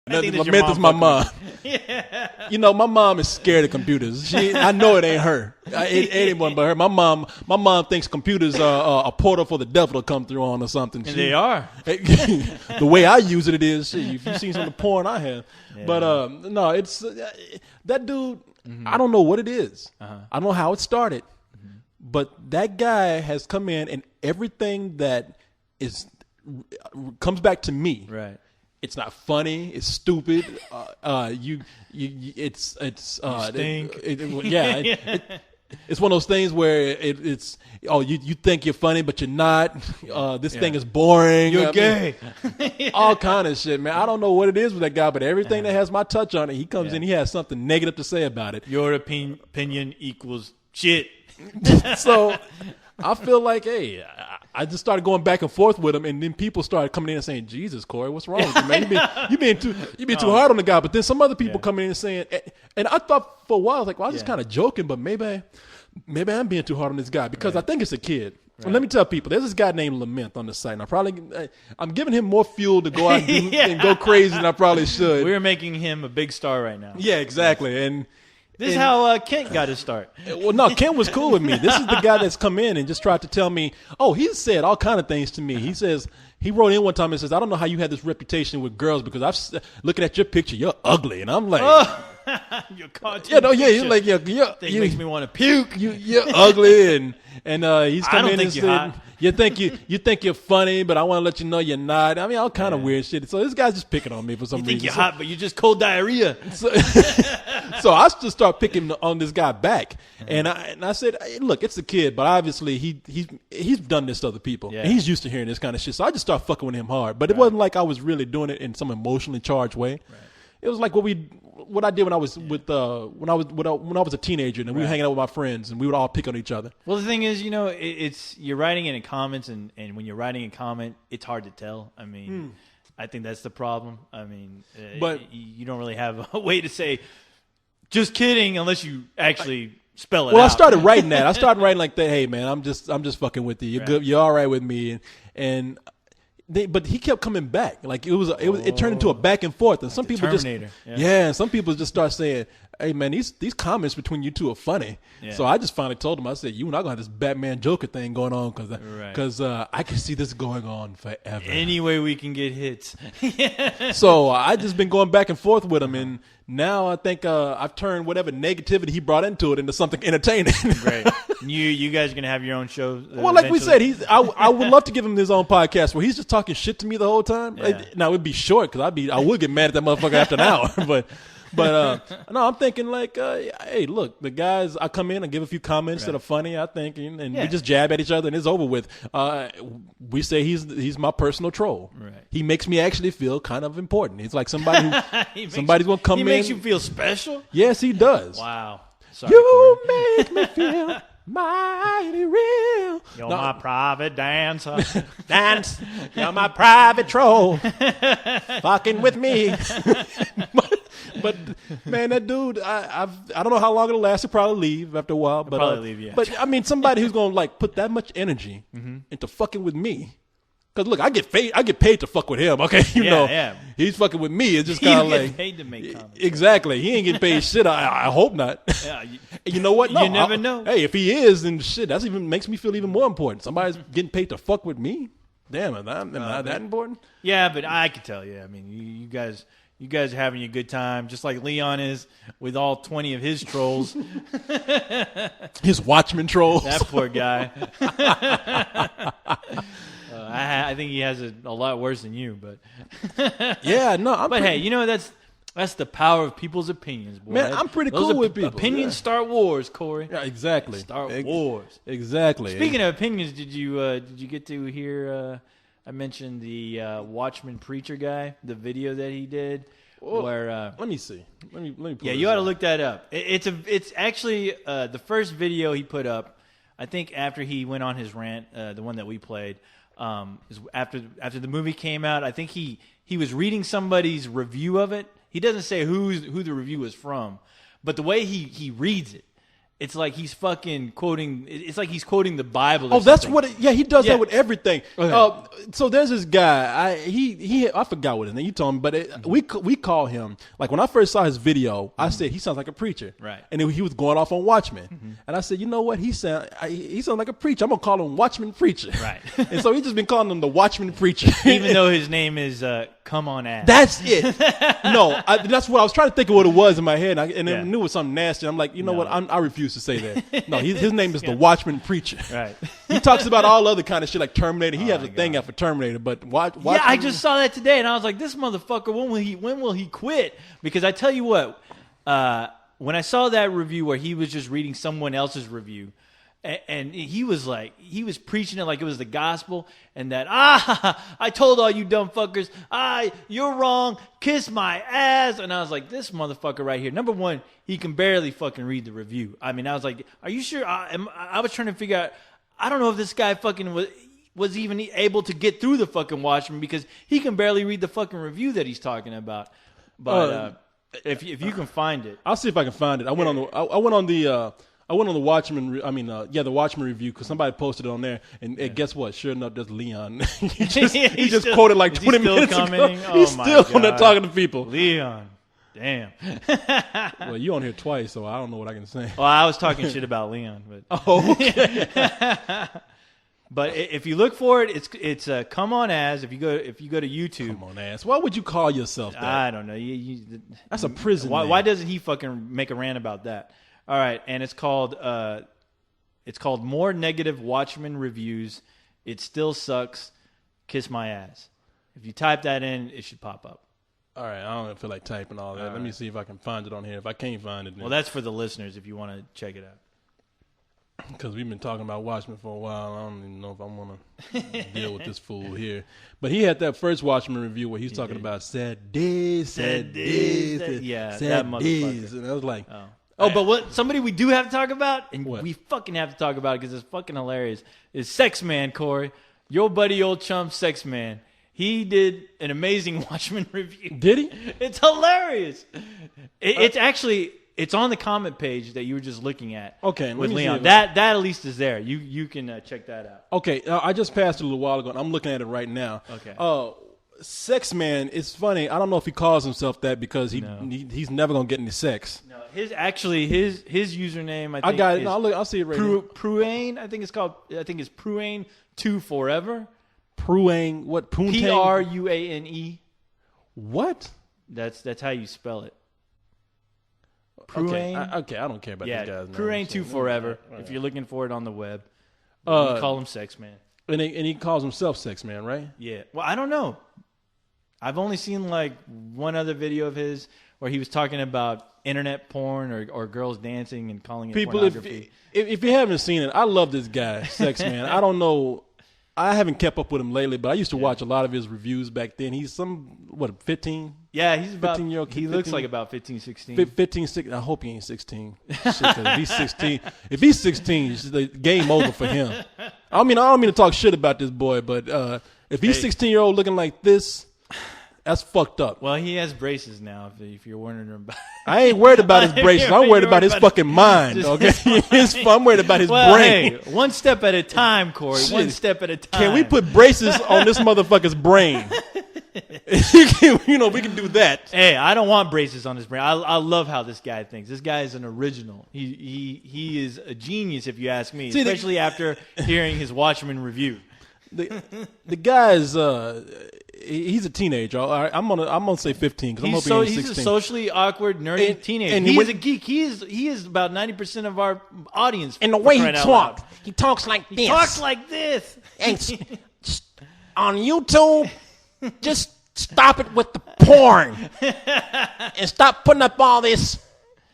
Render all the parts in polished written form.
Lament is my mom. Yeah. You know, my mom is scared of computers. I know it ain't her. It ain't anyone but her. My mom thinks computers are a portal for the devil to come through on or something. And they are. The way I use it is, if you've seen some of the porn I have. Yeah. But no, it's that dude. Mm-hmm. I don't know what it is. I don't know how it started. Mm-hmm. But that guy has come in, and everything that comes back to me. Right. It's not funny. It's stupid. It's stink. It's one of those things where you think you're funny, but you're not. This thing is boring. You're gay. All kind of shit, man. I don't know what it is with that guy, but everything that has my touch on it, he comes in. He has something negative to say about it. Your opinion equals shit. So I feel like, hey, I just started going back and forth with him, and then people started coming in and saying, "Jesus, Corey, what's wrong with you, man? You being too hard on the guy." But then some other people coming in and saying, and I thought for a while, I was like, well, I was just kind of joking, but maybe I'm being too hard on this guy because I think it's a kid. Right. And let me tell people, there's this guy named Lament on the site, and I'm giving him more fuel to go out and go crazy than I probably should. We're making him a big star right now. Yeah, exactly, and. This is how Kent got his start. Well, no, Kent was cool with me. This is the guy that's come in and just tried to tell me, he said all kind of things to me. He says, he wrote in one time and says, I don't know how you had this reputation with girls because looking at your picture, you're ugly. And I'm like, your cartoon he's like, it makes me want to puke. You're ugly. And he's come in and said, hot. you think you're funny, but I want to let you know you're not. I mean, all kind of weird shit. So this guy's just picking on me for some reason. You think you're hot, but you're just cold diarrhea. So I just start picking on this guy back, and I said, hey, look, it's a kid, but obviously he's done this to other people, and he's used to hearing this kind of shit. So I just started fucking with him hard, but it wasn't like I was really doing it in some emotionally charged way. Right. It was like what I did when I was when I was a teenager, and we were hanging out with my friends, and we would all pick on each other. Well, the thing is, it's you're writing it in comments, and when you're writing a comment, it's hard to tell. I mean, I think that's the problem. I mean, but you don't really have a way to say, just kidding, unless you actually spell it out. Well, I started writing that. I started writing like that. Hey, man, I'm just fucking with you. You're good. You're all right with me, but he kept coming back. Like it turned into a back and forth, and some people some people just start saying, "Hey man, these comments between you two are funny." Yeah. So I just finally told him, I said, "You and I gonna have this Batman Joker thing going on because I can see this going on forever. Any way we can get hits." So I just been going back and forth with him, and now I think I've turned whatever negativity he brought into it into something entertaining. Great. You guys are gonna have your own show. Well, like we said, I would love to give him his own podcast where he's just talking shit to me the whole time. Yeah. Now it'd be short because I would get mad at that motherfucker after an hour, but no, I'm thinking like, hey, look, the guys, I come in and give a few comments that are funny, I think, and we just jab at each other and it's over with. We say he's my personal troll. Right. He makes me actually feel kind of important. He's like somebody who somebody's gonna come in. He makes you feel special? Yes, he does. Wow. Sorry, you make me feel mighty real. You're my private dancer. Dance. You're my private troll. Fucking with me. But man, that dude, I don't know how long it'll last. He'll probably leave after a while. But probably leave, yeah. But I mean, somebody who's gonna like put that much energy into fucking with me. Because look, I get paid to fuck with him. Okay, you know, he's fucking with me. It's just kind of like paid to make comments. Exactly. He ain't getting paid shit. I hope not. Yeah, you know what? No, you never know. Hey, if he is, then shit, that's even makes me feel even more important. Somebody's getting paid to fuck with me. Damn, am I that important? Yeah, but I can tell you. I mean, you guys are having a good time, just like Leon is with all 20 of his trolls. His Watchmen trolls. That poor guy. I think he has a lot worse than you, but yeah, no. But hey, that's the power of people's opinions, boy. Man, I'm pretty cool with people. Opinions start wars, Corey. Yeah, exactly. Start wars. Exactly. Speaking of opinions, did you get to hear? I mentioned the Watchman preacher guy, the video that he did. Well, where let me see. Let me. Yeah, you ought to look that up. It's actually the first video he put up. I think after he went on his rant, the one that we played. Is after the movie came out, I think he was reading somebody's review of it. He doesn't say who the review is from, but the way he reads it, it's like he's fucking quoting. It's like he's quoting the Bible. Oh, that's what. Yeah, he does Yeah. that with everything. Okay. So there's this guy. I forgot what his name. You told me, but we call him, like, when I first saw his video, I said he sounds like a preacher. Right. And he was going off on Watchmen, and I said, you know what? He sounds like a preacher. I'm gonna call him Watchman Preacher. Right. And so he's just been calling him the Watchman Preacher, Even though his name is Come On Ass. That's it. No, that's what I was trying to think of what it was in my head, and then Yeah. knew it was something nasty. I'm like, you know No. what? I refuse to say that. No, his name is the Watchman Preacher. Right. He talks about all other kind of shit like Terminator. He has a my thing God. out for Terminator, but Watchman. Yeah, I just saw that today, and I was like, "This motherfucker, when will he quit?" Because I tell you what, when I saw that review where he was just reading someone else's review, and he was preaching it like it was the gospel, and that I told all you dumb fuckers, you're wrong, kiss my ass, and I was like, this motherfucker right here. Number one, he can barely fucking read the review. I mean, I was like, are you sure? I was trying to figure out. I don't know if this guy fucking was even able to get through the fucking Watchmen because he can barely read the fucking review that he's talking about. But if you can find it, I'll see if I can find it. I went on the Watchmen. The Watchmen review because somebody posted it on there, and guess what? Sure enough, there's Leon. he just still- quoted like is he 20 still minutes commenting? ago. Oh He's my still on there God. talking to people. Leon, damn. Well, you on here twice, so I don't know what I can say. Well, I was talking shit about Leon, but Oh, okay. but if you look for it, it's Come On As. If you go to YouTube, Come on, ass. Why would you call yourself that? I don't know. That's a prison name. Why doesn't he fucking make a rant about that? All right, and it's called More Negative Watchmen Reviews. It still sucks. Kiss my ass. If you type that in, it should pop up. All right, I don't feel like typing all that. Let me see if I can find it on here. If I can't find it, then, Well, that's for the listeners if you want to check it out. because we've been talking about Watchmen for a while. I don't even know if I want to deal with this fool here. But he had that first Watchmen review where he's talking about sad days, Sad days. Yeah, that motherfucker. and I was like, Oh, but what somebody we do have to talk about, and What? we fucking have to talk about it because it's fucking hilarious, is Sex Man, Corey. Your buddy, old chum, Sex Man. He did an amazing Watchmen review. did he? It's hilarious. It's on the comment page that you were just looking at. Okay, let with me see Leon. if That at least is there. You can check that out. Okay, I just passed it a little while ago, and I'm looking at it right now. Okay. Sex Man, it's funny. I don't know if he calls himself that because he's never going to get any sex. No, his username I think I got it. is No, I'll see it right now. Pruane. I think it's Pruane 2 Forever. Pruane, what? Poontang? Pruane. What? That's how you spell it. Okay, Pruane. I don't care about Yeah, this guy's name. Pruane 2 so- Forever. All right. If you're looking for it on the web, you call him Sex Man. And he calls himself Sex Man, right? Yeah. Well, I don't know. I've only seen like one other video of his where he was talking about internet porn or girls dancing and calling it People, pornography. if you haven't seen it, I love this guy, Sex Man. I don't know. I haven't kept up with him lately, but I used to watch a lot of his reviews back then. He's 15? Yeah, he's about 15-year-old kid, he looks 15 like about 15, 16. 15, 16. I hope he ain't 16. Shit, 'cause if he's 16, it's the game over for him. I don't mean to talk shit about this boy, but if he's 16-year-old looking like this, that's fucked up. Well, he has braces now. If you're wondering about, I ain't worried about his braces. I'm worried about his fucking mind. Okay, I'm worried about his brain. Hey, one step at a time, Corey. Shit. One step at a time. Can we put braces on this motherfucker's brain? We can do that. Hey, I don't want braces on his brain. I love how this guy thinks. This guy is an original. He is a genius, if you ask me. See, especially after hearing his Watchmen review. The guy is he's a teenager. All right, I'm gonna say 15 because I'm hoping he's 16. He's a socially awkward, nerdy teenager. and He is a geek. He is about 90% of our audience. And the for way he crying out talks, loud. he talks like this. Talks like this. And on YouTube, just stop it with the porn. And stop putting up all this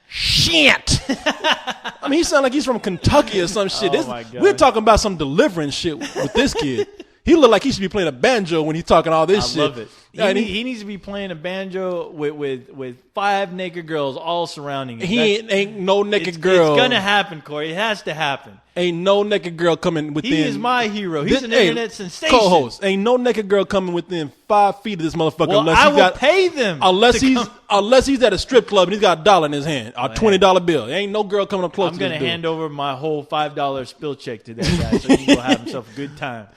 shit. I mean, he sounds like he's from Kentucky or some shit. Oh, my God. We're talking about some deliverance shit with this kid. He look like he should be playing a banjo when he's talking all this I shit. love it. He needs to be playing a banjo with 5 naked girls all surrounding him. He ain't no naked girl. It's gonna happen, Corey. It has to happen. Ain't no naked girl coming within. He is my hero. He's an internet sensation. Co-host. Ain't no naked girl coming within 5 feet of this motherfucker. Well, unless I he will pay them. Unless he's at a strip club and he's got $1 in his hand, a $20 bill. Ain't no girl coming up close. I'm to this gonna dude. hand over my whole $5 spill check to that guy so he can go have himself a good time.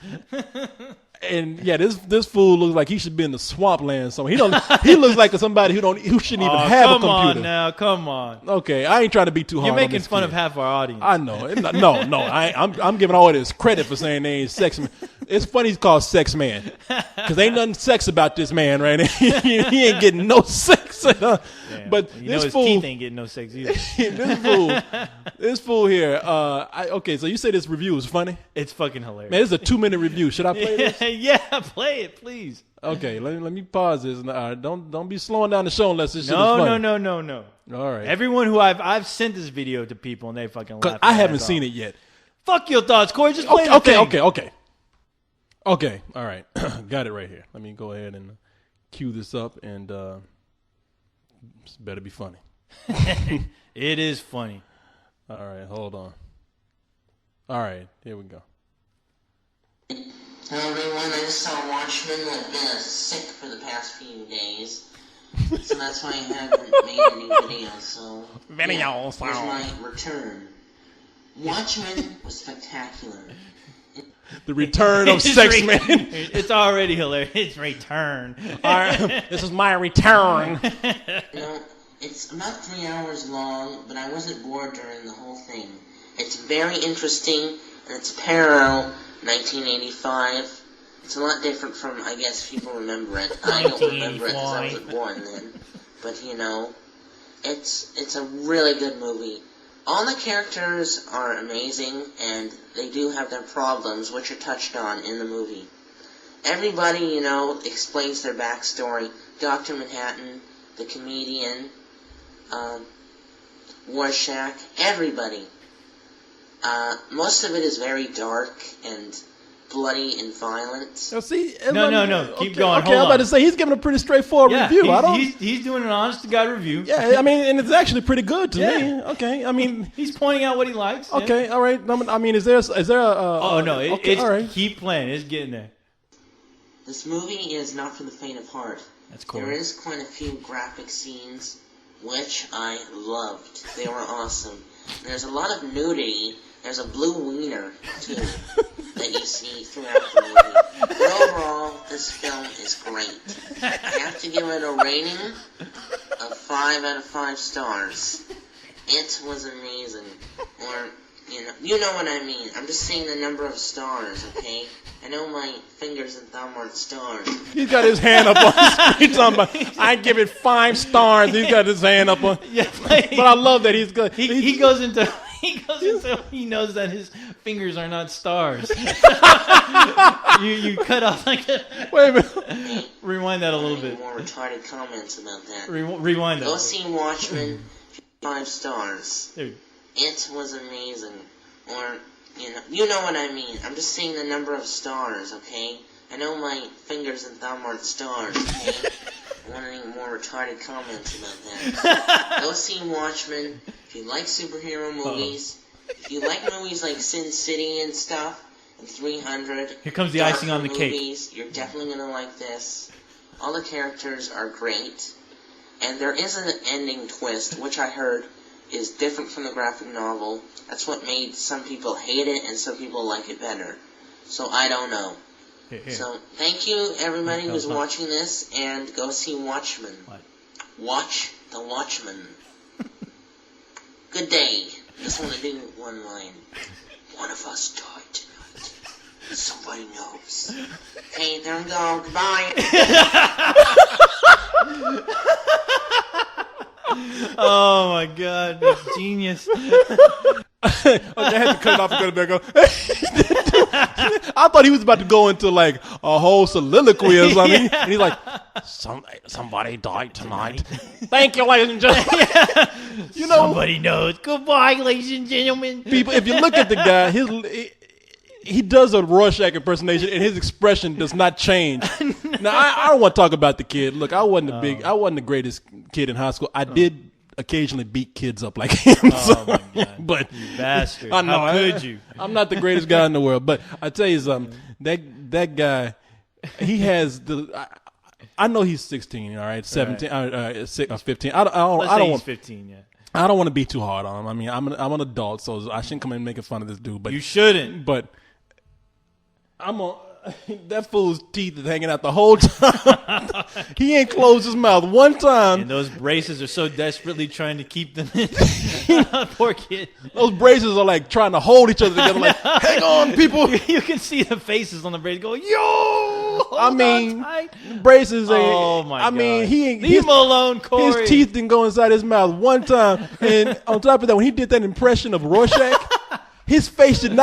And yeah, this fool looks like he should be in the swampland somewhere. He looks like somebody who shouldn't even have a computer. Come on now, come on. Okay, I ain't trying to be too hard. You're making on this fun kid. of half our audience. I know. No. I'm giving all this credit for saying they ain't sex man. It's funny he's called sex man because ain't nothing sex about this man right now. He ain't getting no sex. But this his fool teeth ain't getting no sex either. this fool here. Okay, so you say this review is funny? It's fucking hilarious. Man, this is a 2-minute review. Should I play this? Yeah, play it, please. Okay, let me pause this. Don't be slowing down the show unless this shit is funny. No. All right. Everyone who I've sent this video to people and they fucking laugh. I haven't seen it yet. Fuck your thoughts, Corey. Just play the thing. Okay. All right. Got it right here. Let me go ahead and cue this up, and this better be funny. It is funny. All right, hold on. All right, here we go. Hello everyone, I just saw Watchmen. I've been sick for the past few days, so that's why I haven't made a new video. So here's my return. Watchmen was spectacular. The return of Sex Man. It's already hilarious. It's return. All right, this is my return. You know, it's about 3 hours long, but I wasn't bored during the whole thing. It's very interesting, and it's parallel 1985. It's a lot different from, I guess, people remember it. I don't remember it because I wasn't born then. But, you know, it's a really good movie. All the characters are amazing, and they do have their problems, which are touched on in the movie. Everybody, you know, explains their backstory. Dr. Manhattan, the comedian, Rorschach, everybody. Most of it is very dark and bloody and violent. Now, see, No. Keep going. Okay, Hold I'm about on. to say he's giving a pretty straightforward review. He's doing an honest to God review. Yeah, I mean, and it's actually pretty good to me. Okay, I mean, He's pointing out what he likes. okay, all right. I mean, is there a? Oh no, it's all right. keep playing. It's getting there. This movie is not for the faint of heart. That's cool. There is quite a few graphic scenes, which I loved. They were awesome. There's a lot of nudity. There's a blue wiener, too, that you see throughout the movie. But overall, this film is great. I have to give it a rating of 5 out of 5 stars. It was amazing. Or, you know what I mean. I'm just saying the number of stars, okay? I know my fingers and thumb aren't stars. He's got his hand up on the screen talking about, I give it 5 stars. He's got his hand up on. Yeah, but I love that he's good. He goes into. He knows that his fingers are not stars. you cut off like a... Wait a minute. Rewind that a little bit. More retarded comments about that. Rewind that. Go see Watchmen. 5 stars. Dude. It was amazing. Or, you know what I mean. I'm just saying the number of stars, okay? I know my fingers and thumb aren't stars, okay? I want any more retarded comments about that. Go see Watchmen. If you like superhero movies, if you like movies like Sin City and stuff, and 300, here comes the icing on the movies, cake. You're definitely going to like this. All the characters are great. And there is an ending twist, which I heard is different from the graphic novel. That's what made some people hate it and some people like it better. So I don't know. Here. So thank you everybody who's watching this, and go see Watchmen. What? Watch the Watchmen. Good day. Just want to do one line. One of us died tonight. Somebody knows. Okay, there we go. Goodbye. Oh my God, that's genius. Okay, I had to cut it off and cut it back on. I thought he was about to go into like a whole soliloquy or something. And he's like, somebody died tonight. Thank you, ladies and gentlemen. You know, Somebody knows. Goodbye, ladies and gentlemen. people, if you look at the guy, he does a Rorschach impersonation, and his expression does not change. Now, I don't want to talk about the kid. Look, I wasn't the greatest kid in high school. I did occasionally beat kids up like him. Oh my God. But You bastard. I know. How could you? I'm not the greatest guy in the world, but I tell you something. That guy, he has the. I know he's 16. All right, 17, 15. I Let's don't say he's want. 15, yeah. I don't want to be too hard on him. I mean, I'm an adult, so I shouldn't come in making fun of this dude. But You shouldn't. But I'm on. That fool's teeth is hanging out the whole time. He ain't closed his mouth one time. And those braces are so desperately trying to keep them in. Poor kid. Those braces are like trying to hold each other together. Like, hang on, people. You can see the faces on the braces going, yo! I mean, braces ain't. Oh my God. I mean, he ain't. Leave him alone, Corey. His teeth didn't go inside his mouth one time. And on top of that, when he did that impression of Rorschach, his face did not